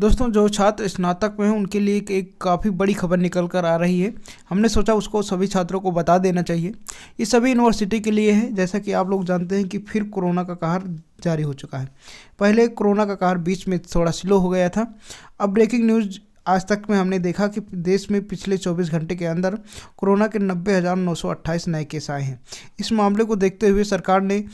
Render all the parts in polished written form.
दोस्तों, जो छात्र स्नातक में हैं उनके लिए एक काफ़ी बड़ी खबर निकल कर आ रही है। हमने सोचा उसको सभी छात्रों को बता देना चाहिए। ये सभी यूनिवर्सिटी के लिए है। जैसा कि आप लोग जानते हैं कि फिर कोरोना का कहर जारी हो चुका है। पहले कोरोना का कहर बीच में थोड़ा स्लो हो गया था। अब ब्रेकिंग न्यूज़ आज तक में हमने देखा कि देश में पिछले 24 घंटे के अंदर कोरोना के 90,928 नए केस आए हैं। इस मामले को देखते हुए सरकार ने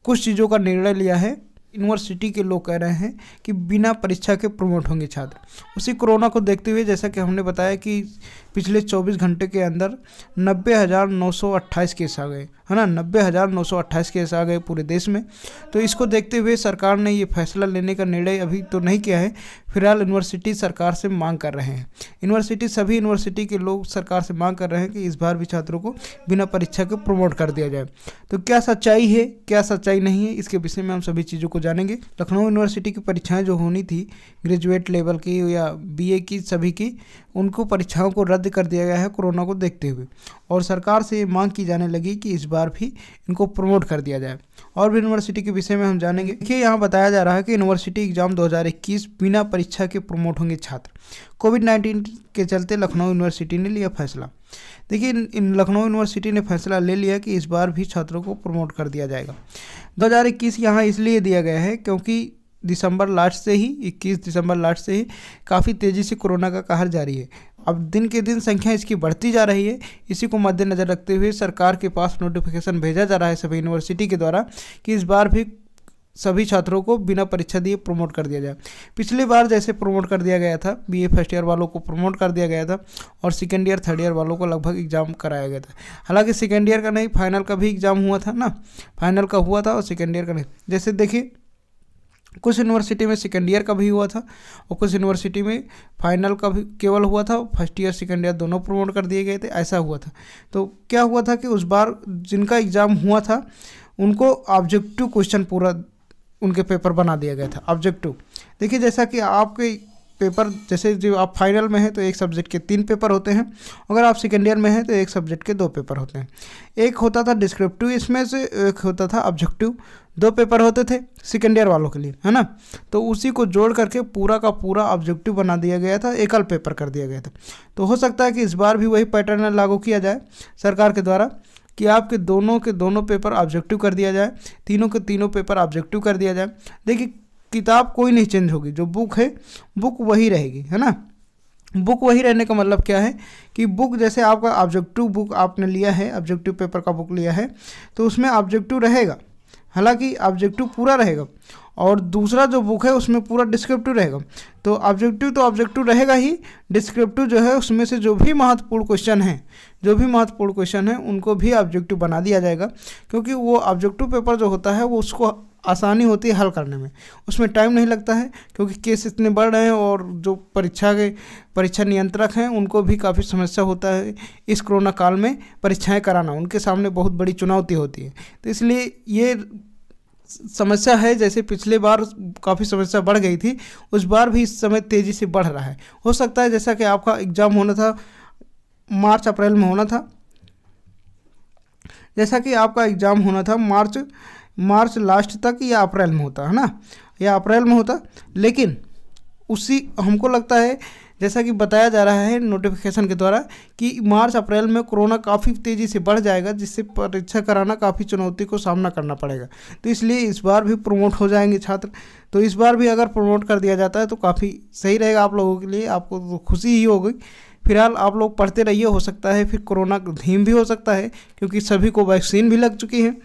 कुछ चीज़ों का निर्णय लिया है। यूनिवर्सिटी के लोग कह रहे हैं कि बिना परीक्षा के प्रमोट होंगे छात्र। उसी कोरोना को देखते हुए जैसा कि हमने बताया कि पिछले 24 घंटे के अंदर 90,928 केस आ गए, है ना। 90,928 केस आ गए पूरे देश में। तो इसको देखते हुए सरकार ने ये फैसला लेने का निर्णय अभी तो नहीं किया है। फिलहाल यूनिवर्सिटी सरकार से मांग कर रहे हैं। सभी यूनिवर्सिटी के लोग सरकार से मांग कर रहे हैं कि इस बार भी छात्रों को बिना परीक्षा के प्रमोट कर दिया जाए। तो क्या सच्चाई है, क्या सच्चाई नहीं है, इसके विषय में हम सभी चीज़ों को जानेंगे। लखनऊ यूनिवर्सिटी की परीक्षाएं जो होनी थी ग्रेजुएट लेवल की या बीए की, सभी की उनको परीक्षाओं को रद्द कर दिया गया है कोरोना को देखते हुए। और सरकार से ये मांग की जाने लगी कि इस बार भी इनको प्रमोट कर दिया जाए। और भी यूनिवर्सिटी के विषय में हम जानेंगे। देखिए, यहाँ बताया जा रहा है कि यूनिवर्सिटी एग्जाम 2021 बिना परीक्षा के प्रमोट होंगे छात्र। कोविड-19 के चलते लखनऊ यूनिवर्सिटी ने लिया फैसला। देखिए, लखनऊ यूनिवर्सिटी ने फैसला ले लिया कि इस बार भी छात्रों को प्रमोट कर दिया जाएगा। 2021 यहाँ इसलिए दिया गया है क्योंकि 21 दिसंबर लास्ट से ही काफ़ी तेज़ी से कोरोना का कहर जारी है। अब दिन के दिन संख्या इसकी बढ़ती जा रही है। इसी को मद्देनज़र रखते हुए सरकार के पास नोटिफिकेशन भेजा जा रहा है सभी यूनिवर्सिटी के द्वारा कि इस बार भी सभी छात्रों को बिना परीक्षा दिए प्रमोट कर दिया जाए। पिछली बार जैसे प्रमोट कर दिया गया था, बीए फर्स्ट ईयर वालों को प्रमोट कर दिया गया था और सेकेंड ईयर थर्ड ईयर वालों को लगभग एग्जाम कराया गया था। हालांकि सेकेंड ईयर का नहीं, फाइनल का भी एग्जाम हुआ था ना, फाइनल का हुआ था और सेकेंड ईयर का नहीं। जैसे देखिए, कुछ यूनिवर्सिटी में सेकेंड ईयर का भी हुआ था और कुछ यूनिवर्सिटी में फाइनल का भी केवल हुआ था। फर्स्ट ईयर सेकेंड ईयर दोनों प्रमोट कर दिए गए थे, ऐसा हुआ था। तो क्या हुआ था कि उस बार जिनका एग्ज़ाम हुआ था उनको ऑब्जेक्टिव क्वेश्चन पूरा उनके पेपर बना दिया गया था, ऑब्जेक्टिव। देखिए, जैसा कि आपके पेपर, जैसे जो आप फाइनल में हैं तो एक सब्जेक्ट के 3 पेपर होते हैं, अगर आप सेकेंड ईयर में हैं तो एक सब्जेक्ट के 2 पेपर होते हैं। एक होता था डिस्क्रिप्टिव, इसमें से एक होता था ऑब्जेक्टिव। 2 पेपर होते थे सेकेंड ईयर वालों के लिए, है ना। तो उसी को जोड़ करके पूरा का पूरा ऑब्जेक्टिव बना दिया गया था, एकल पेपर कर दिया गया था। तो हो सकता है कि इस बार भी वही पैटर्न लागू किया जाए सरकार के द्वारा कि आपके दोनों के दोनों पेपर ऑब्जेक्टिव कर दिया जाए, तीनों के तीनों पेपर ऑब्जेक्टिव कर दिया जाए। देखिए, किताब कोई नहीं चेंज होगी, जो बुक है बुक वही रहेगी, है ना। बुक वही रहने का मतलब क्या है कि बुक जैसे आपका ऑब्जेक्टिव बुक आपने लिया है, ऑब्जेक्टिव पेपर का बुक लिया है तो उसमें ऑब्जेक्टिव रहेगा, हालांकि ऑब्जेक्टिव पूरा रहेगा। और दूसरा जो बुक है उसमें पूरा डिस्क्रिप्टिव रहेगा। तो ऑब्जेक्टिव रहेगा ही, डिस्क्रिप्टिव जो है उसमें से जो भी महत्वपूर्ण क्वेश्चन है उनको भी ऑब्जेक्टिव बना दिया जाएगा। क्योंकि वो ऑब्जेक्टिव पेपर जो होता है वो उसको आसानी होती है हल करने में, उसमें टाइम नहीं लगता है क्योंकि केस इतने बढ़ रहे हैं और जो परीक्षा नियंत्रक हैं उनको भी काफ़ी समस्या होता है इस कोरोना काल में परीक्षाएं कराना, उनके सामने बहुत बड़ी चुनौती होती है। तो इसलिए ये समस्या है, जैसे पिछले बार काफ़ी समस्या बढ़ गई थी, उस बार भी इस समय तेज़ी से बढ़ रहा है। हो सकता है जैसा कि आपका एग्ज़ाम होना था मार्च अप्रैल में होना था, जैसा कि आपका एग्ज़ाम होना था मार्च लास्ट तक या अप्रैल में होता, है ना, या अप्रैल में होता। लेकिन उसी हमको लगता है, जैसा कि बताया जा रहा है नोटिफिकेशन के द्वारा, कि मार्च अप्रैल में कोरोना काफ़ी तेज़ी से बढ़ जाएगा, जिससे परीक्षा कराना काफ़ी चुनौती को सामना करना पड़ेगा। तो इसलिए इस बार भी प्रमोट हो जाएंगे छात्र। तो इस बार भी अगर प्रमोट कर दिया जाता है तो काफ़ी सही रहेगा आप लोगों के लिए, आपको तो खुशी ही होगी। फिलहाल आप लोग पढ़ते रहिए, हो सकता है फिर कोरोना धीम भी हो सकता है क्योंकि सभी को वैक्सीन भी लग चुकी है।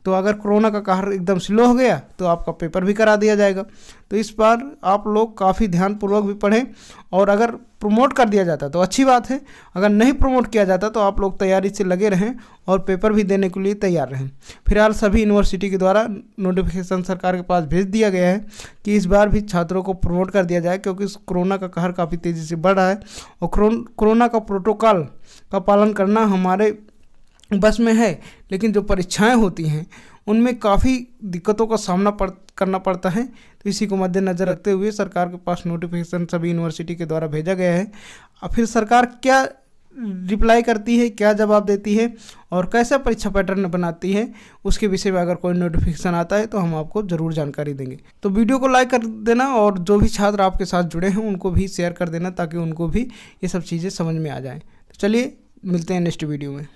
तो अगर कोरोना का कहर एकदम स्लो हो गया तो आपका पेपर भी करा दिया जाएगा। तो इस बार आप लोग काफ़ी ध्यानपूर्वक भी पढ़ें, और अगर प्रमोट कर दिया जाता तो अच्छी बात है, अगर नहीं प्रमोट किया जाता तो आप लोग तैयारी से लगे रहें और पेपर भी देने के लिए तैयार रहें। फिलहाल सभी यूनिवर्सिटी के द्वारा नोटिफिकेशन सरकार के पास भेज दिया गया है कि इस बार भी छात्रों को प्रमोट कर दिया जाए, क्योंकि कोरोना का कहर काफ़ी तेज़ी से बढ़ रहा है और कोरोना का प्रोटोकॉल का पालन करना हमारे बस में है। लेकिन जो परीक्षाएं होती हैं उनमें काफ़ी दिक्कतों का सामना करना पड़ता है। तो इसी को मद्देनज़र रखते हुए सरकार के पास नोटिफिकेशन सभी यूनिवर्सिटी के द्वारा भेजा गया है। अब फिर सरकार क्या रिप्लाई करती है, क्या जवाब देती है और कैसा परीक्षा पैटर्न बनाती है, उसके विषय में अगर कोई नोटिफिकेशन आता है तो हम आपको ज़रूर जानकारी देंगे। तो वीडियो को लाइक कर देना और जो भी छात्र आपके साथ जुड़े हैं उनको भी शेयर कर देना ताकि उनको भी ये सब चीज़ें समझ में आ जाएँ। तो चलिए मिलते हैं नेक्स्ट वीडियो में।